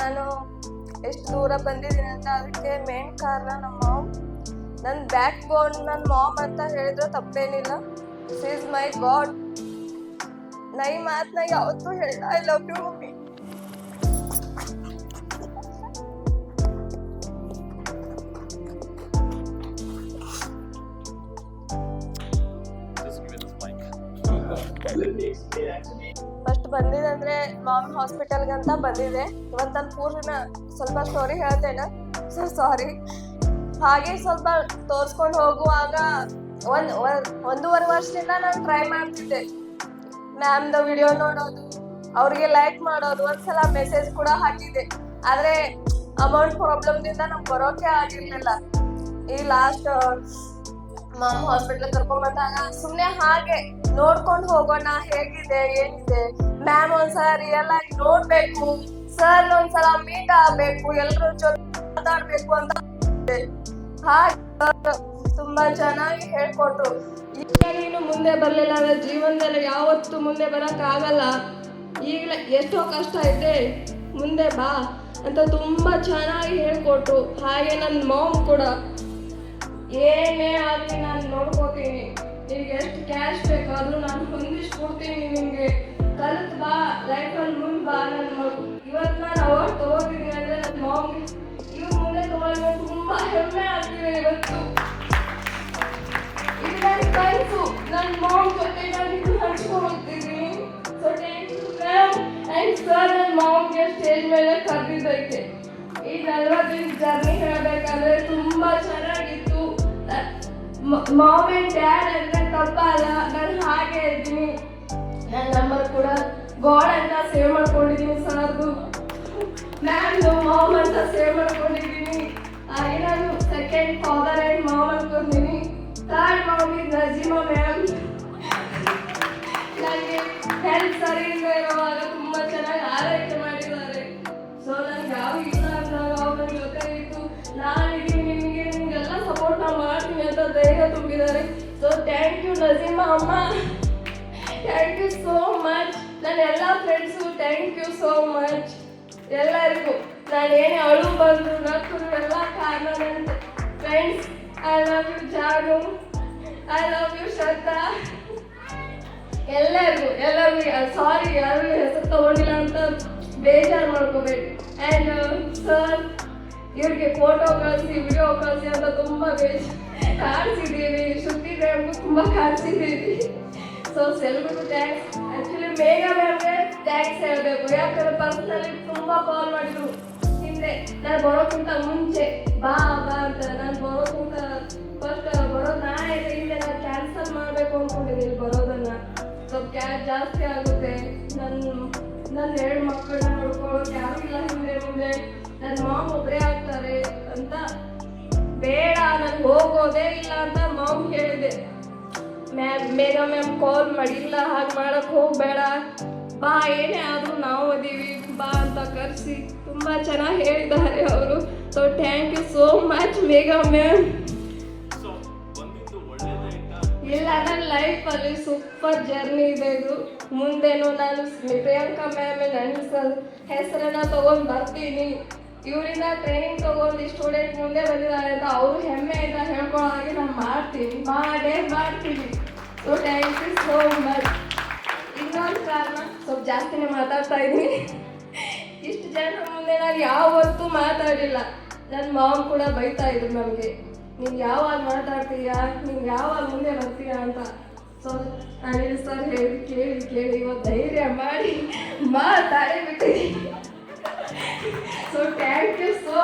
ನಾನು ಎಷ್ಟು ದೂರ ಬಂದಿದ್ದೀನಿ ಅಂತ ಅದಕ್ಕೆ ಮೇನ್ ಕಾರಣ ನಮ್ಮ ಮಾಮ್. ನನ್ನ ಬ್ಯಾಕ್ ಬೋನ್ ನನ್ನ ಮಾಮ್ ಅಂತ ಹೇಳಿದ್ರೆ ತಪ್ಪೇನಿಲ್ಲ. She is my god. ನೈ ಮಾತನ್ನ ಯಾವತ್ತೂ ಹೇಳ I love you mummy. First ಬಂದಿದಂದ್ರೆ ಮಾಮ್ ಹಾಸ್ಪಿಟಲ್ಗೆ ಅಂತ ಬಂದಿದೆ. ಇವತ್ತು ನಾನು ಪೂರ್ಣ ಸ್ವಲ್ಪ ಸ್ಟೋರಿ ಹೇಳ್ತೇನೆ, ಸೊ ಸಾರಿ. ಹಾಗೆ ಸ್ವಲ್ಪ ತೋರಿಸ್ಕೊಂಡು ಹೋಗುವಾಗ ಒಂದೂವರೆ ವರ್ಷದಿಂದ ನಾನು ಟ್ರೈ ಮಾಡ್ತಿದ್ದೆ ಮ್ಯಾಮ್ದ ವಿಡಿಯೋ ನೋಡೋದು, ಅವ್ರಿಗೆ ಲೈಕ್ ಮಾಡೋದು, ಒಂದ್ಸಲ ಮೆಸೇಜ್ ಕೂಡ ಹಾಕಿದ್ದೆ. ಆದರೆ ಅಮೌಂಟ್ ಪ್ರಾಬ್ಲಮ್ದಿಂದ ನಮ್ಗೆ ಬರೋಕೆ ಆಗಿರ್ಲಿಲ್ಲ. ಈ ಲಾಸ್ಟ್ ಮಾಮ್ ಹಾಸ್ಪಿಟಲ್ ಕರ್ಕೊಂಡ್ ಬಂದಾಗ ಸುಮ್ನೆ ಹಾಗೆ ನೋಡ್ಕೊಂಡು ಹೋಗೋಣ ಹೇಗಿದೆ ಏನಿದೆ. ಮ್ಯಾಮ್ ಒಂದ್ಸಲ ರಿಯಲ್ ಆಗಿ ನೋಡ್ಬೇಕು, ಸರ್ ಒಂದ್ಸಲ ಮೀಟ್ ಆಗ್ಬೇಕು, ಎಲ್ರ ಜೊತೆ ಮಾತಾಡ್ಬೇಕು ಅಂತ ಹಾಗೆ ತುಂಬಾ ಚೆನ್ನಾಗಿ ಹೇಳ್ಕೊಟ್ರು. ಈಗ ನೀನು ಮುಂದೆ ಬರ್ಲಿಲ್ಲ ಅಂದ್ರೆ ಜೀವನದಲ್ಲಿ ಯಾವತ್ತು ಮುಂದೆ ಬರಕ್ ಆಗಲ್ಲ. ಈಗಲೇ ಎಷ್ಟೋ ಕಷ್ಟ ಇದೆ, ಮುಂದೆ ಬಾ ಅಂತ ತುಂಬಾ ಚೆನ್ನಾಗಿ ಹೇಳ್ಕೊಟ್ರು. ಹಾಗೆ ನನ್ನ ಮಾಮ್ ಕೂಡ ಏನೇ ಆಗಲಿ ನಾನು ನೋಡ್ಕೋತೀನಿ, ಈಗ ಎಷ್ಟು ಕ್ಯಾಶ್ ಬೇಕಾದ್ರೂ ನಾನು ಹೊಂದಿಸ್ಕೊಡ್ತೀನಿ, ನಿಮಗೆ ಕಲಿತ್ ಬಾ, ಲೈಫಲ್ಲಿ ಮುಂದೆ ಬಾ. ನನ್ನ ಇವತ್ತು ನಾನು ಅವಾರ್ಡ್ ತಗೋತಿದ್ದೀನಿ ಅಂದರೆ ನನ್ನ ಮಾಮ್ಗೆ ಇವ್ರ ಮುಂದೆ ತಗೊಳ್ಳೋದು ತುಂಬ ಹೆಮ್ಮೆ ಆಗ್ತಿದೆ. ಇವತ್ತು ಇದು ನನ್ನ ಕನಸು, ನನ್ನ ಮಾಮ್ ಜೊತೆ ನಾನು ಇದು ಹಂಚ್ಕೊಳ್ತಿದ್ದೀನಿ. So thank you ma'am and sir. ನನ್ನ ಮಾಮ್ಗೆ ಸ್ಟೇಜ್ ಮೇಲೆ ಕರೆದಿದ್ದಕ್ಕೆ ಈ 40 ದಿನ ಜರ್ನಿ ಹೇಳಬೇಕಾದ್ರೆ ತುಂಬ ಚೆನ್ನಾಗಿತ್ತು. ಮಾಮ್ ಆ್ಯಂಡ್ ಡ್ಯಾಡ್ ಅಂದರೆ ತಪ್ಪಲ್ಲ, ನಾನು ಹಾಗೆ ಇದ್ದೀನಿ. ನನ್ನ ನಂಬರ್ ಕೂಡ ಗಾಡ್ ಅಂತ ಸೇವ್ ಮಾಡ್ಕೊಂಡಿದ್ದೀನಿ, ಸರ್ದು ಮ್ಯಾಮ್ದು ಮಾಮ್ ಅಂತ ಸೇವ್ ಮಾಡ್ಕೊಂಡಿದ್ದೀನಿ. ಹಾಗೆ ನಾನು ಸೆಕೆಂಡ್ ಫಾದರ್ ಆ್ಯಂಡ್ ಮಾಮ್ ಅನ್ಕೊಂಡಿದ್ದೀನಿ. Third mom is Najeema ma'am. ನನಗೆ ಹೆಲ್ತ್ ಸರಿ ಇಲ್ಲದೆ ಇರುವಾಗ ತುಂಬ ಚೆನ್ನಾಗಿ ಆರೈಕೆ ಮಾಡಿದ್ದಾರೆ. ಸೊ ನನಗೆ ಯಾವ ಇಲ್ಲ ಅಂದಾಗ ಅವ್ರ ಜೊತೆ ಇದ್ದು ನಾನಿದ್ದೀನಿ, ನಿಮಗೆಲ್ಲ ಸಪೋರ್ಟ್ ನಾವು ಮಾಡ್ತೀನಿ ಅಂತ ಧೈರ್ಯ ತುಂಬಿದ್ದಾರೆ. ಸೊ ಥ್ಯಾಂಕ್ ಯು ನಜೀಮಾ ಅಮ್ಮ, ಥ್ಯಾಂಕ್ ಯು ಸೋ ಮಚ್. ನನ್ನ ಎಲ್ಲ friends thank you so much. ಎಲ್ಲರಿಗೂ ನಾನು ಏನೇ ಅಳು ಬಂದು ನಕ್ಕರು ಎಲ್ಲ ಕಾರಣ ನನ್ನ ಫ್ರೆಂಡ್ಸ್. ಐ ಲವ್ ಯು ಜಾನು, ಐ ಲವ್ ಯು ಶ್ರದ್ಧಾ. ಎಲ್ಲರಿಗೂ ಸಾರಿ ಯಾರು ಹೆಸರು ತಗೊಂಡಿಲ್ಲ ಅಂತ ಬೇಜಾರು ಮಾಡ್ಕೋಬೇಡಿ. ಆ್ಯಂಡ್ ಸರ್ ಇವ್ರಿಗೆ ಫೋಟೋ ಕಳಿಸಿ ವಿಡಿಯೋ ಕಳಿಸಿ ಅಂತ ತುಂಬ ಕಾಣಿಸಿದ್ದೀವಿ. ಶ್ರುತಿ ಮ್ಯಾಮ್ಗೂ ತುಂಬ ಕಾಣಿಸಿದ್ದೀವಿ. ಸೊ ಎಲ್ರಿಗೂ ಥ್ಯಾಂಕ್ಸ್. ಆ್ಯಕ್ಚುಲಿ ಮೇಘಾ ಮ್ಯಾಮ್ಗೆ ಥ್ಯಾಂಕ್ಸ್ ಹೇಳಬೇಕು, ಯಾಕಂದ್ರೆ ಪರ್ಸನಲಿ ತುಂಬ ಕಾಲ್ ಮಾಡಿದ್ರು ಹಿಂದೆ. ನಾನು ಬರೋಕ್ಕಿಂತ ಮುಂಚೆ ಬಾ ಬಾ ಅಂತ. ನಾನು ಬರೋಕ್ಕಿಂತ ಫಸ್ಟ್ ಬರೋದು ನಾಳೆ ಹಿಂದೆ ನಾನು ಕ್ಯಾನ್ಸಲ್ ಮಾಡಬೇಕು ಅಂದ್ಕೊಂಡಿದ್ದೀನಿ ಬರೋದನ್ನು. ಸ್ವಲ್ಪ ಕ್ಯಾಶ್ ಜಾಸ್ತಿ ಆಗುತ್ತೆ, ನನ್ನ 2 ಮಕ್ಕಳನ್ನ ನೋಡ್ಕೊಳ್ಳೋಕೆ ಯಾರೂ ಇಲ್ಲ ಹಿಂದೆ ಮುಂದೆ, ನನ್ನ ಮಾಮ್ ಒಬ್ಬರೇ ಆಗ್ತಾರೆ ಅಂತ ಬೇಡ, ನಾನು ಹೋಗೋದೇ ಇಲ್ಲ ಅಂತ ಮಾಮ್ ಹೇಳಿದೆ. ಮೇಘಾ ಮ್ಯಾಮ್ ಕಾಲ್ ಮಾಡಿಲ್ಲ, ಹಾಗೆ ಮಾಡಕ್ಕೆ ಹೋಗಬೇಡ, ಬಾ ಏನೇ ಆದರೂ ನಾವು ಅದೀವಿ ಬಾ ಅಂತ ಕರೆಸಿ ತುಂಬ ಚೆನ್ನಾಗಿ ಹೇಳಿದ್ದಾರೆ ಅವರು. So thank you so much Megha ma'am. ಇಲ್ಲ, ನನ್ನ ಲೈಫಲ್ಲಿ ಸೂಪರ್ ಜರ್ನಿ ಇದೆ ಇದು. ಮುಂದೇನು ನಾನು ಪ್ರಿಯಾಂಕಾ ಮ್ಯಾಮ್ ನನ್ನ ಹೆಸರನ್ನು ತೊಗೊಂಡು ಬರ್ತೀನಿ. ಇವರಿಂದ ಟ್ರೈನಿಂಗ್ ತೊಗೊಂಡು ಸ್ಟೂಡೆಂಟ್ ಮುಂದೆ ಬಂದಿದ್ದಾರೆ ಅಂತ ಅವರು ಹೆಮ್ಮೆಯಿಂದ ಹೇಳ್ಕೊಳ್ಳೋ ಹಾಗೆ ನಾನು ಮಾಡ್ತೀನಿ. So thank you so much. ಇನ್ನೊಂದು ಕಾರಣ, ಸ್ವಲ್ಪ ಜಾಸ್ತಿನೇ ಮಾತಾಡ್ತಾ ಇದ್ದೀನಿ. ಇಷ್ಟು ಜನರ ಮುಂದೆ ನಾನು ಯಾವತ್ತೂ ಮಾತಾಡಿಲ್ಲ. ನನ್ನ ಮಾಮ್ ಕೂಡ ಬೈತಾ ಇದ್ರು ನಮಗೆ, ನೀನು ಯಾವಾಗ ಮಾತಾಡ್ತೀಯಾ, ನೀನು ಯಾವಾಗ ಮುಂದೆ ಬರ್ತೀಯಾ ಅಂತ. ಸೊ ಅನಿಲ್ ಸರ್ ಕೇಳಿ ಇವತ್ತು ಧೈರ್ಯ ಮಾಡಿ ಮಾತಾಡಿಬಿಟ್ಟಿದ್ದೀನಿ. So thank you so